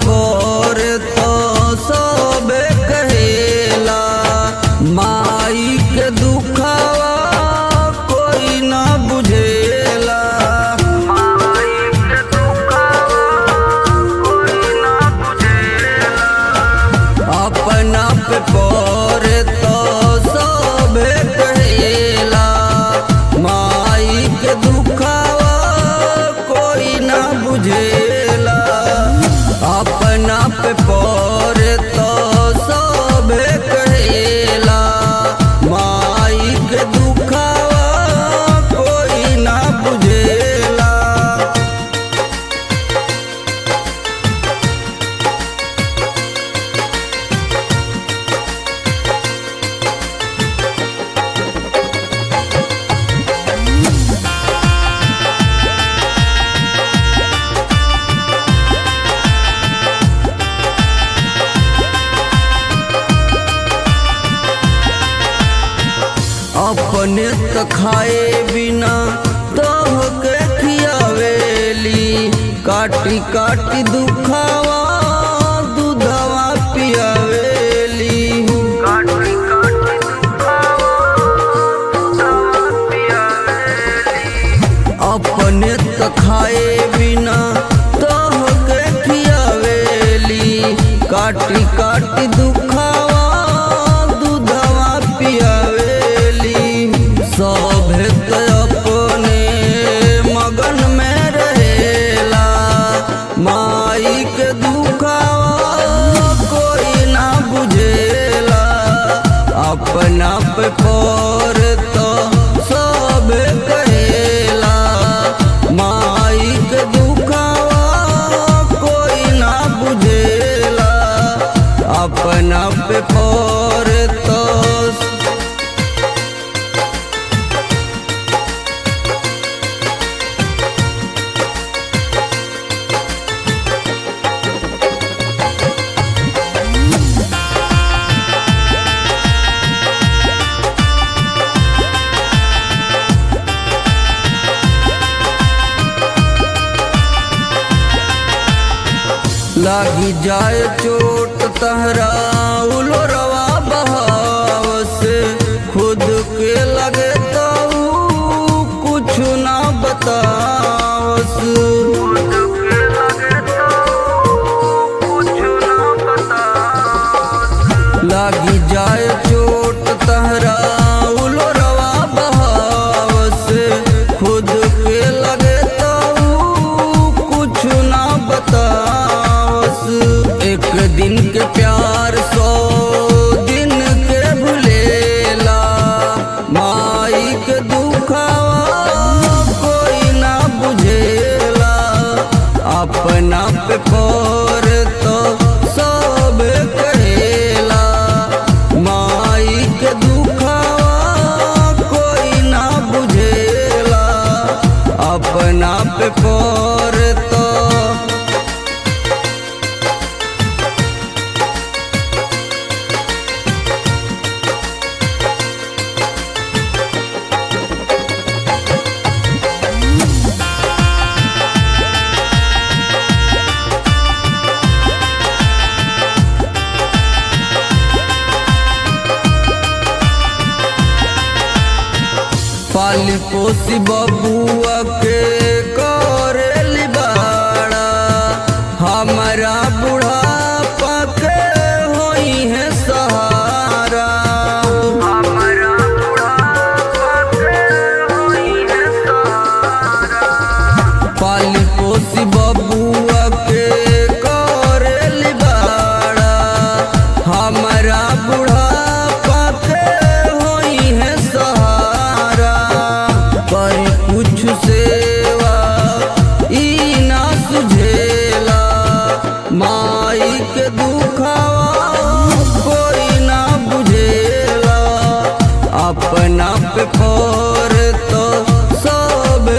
पर तो सबे कहेला, माई के दुखावा कोई ना बुझेला। माई के दुखावा कोई ना बुझेला, अपना पे पर तो सबे कहेला, माई के दुखावा कोई ना बुझेला। अपना पे पर तो सबे कहेला, माई के दुखावा कोई ना बुझेला। अपने त खाए बिना तोहके खियावेली, काटी काटी दुखावा दूधवा पियावेली। काटी काटी दुखावा दूधवा पियावेली, अपने त खाए बिना तोहके खियावेली, काटी काटी दुखावा दूधवा पियावेली। सभे तो अपने मगन में रहेला, माई के दुखावा कोई ना बुझेला। अपना पे पर तो सबे कहेला, माई के दुखावा कोई ना बुझेला। अपना पे पर तो लागी जाए चोट तहरा उलोरवा बहाव से, खुद के लगे तो कुछ ना बतावस। लागी जाए चोट तहरा उलोरवा बहाव से, खुद के लगे तो कुछ ना बतावस। एक दिन के प्यार 100 दिन के भुलेला, माई के दुखावा कोई ना बुझेला। अपना पे पर तो सब कहेला, माई के दुखावा कोई ना बुझेला। अपना पे पर तो पाली पोसी बबुआ के करेली बाड़ा, हमारा बुढ़ापा के होई है सहारा। हमारा बुढ़ापा के होई है सहारा, पाली पोसी बबुआ के करेली बाड़ा, हमारा बुढ़ापा के होई है सहारा। पर कुछ सेवा ई ना सुझेला, माई के दुखावा कोई ना बुझेला। अपना पे पर तो सब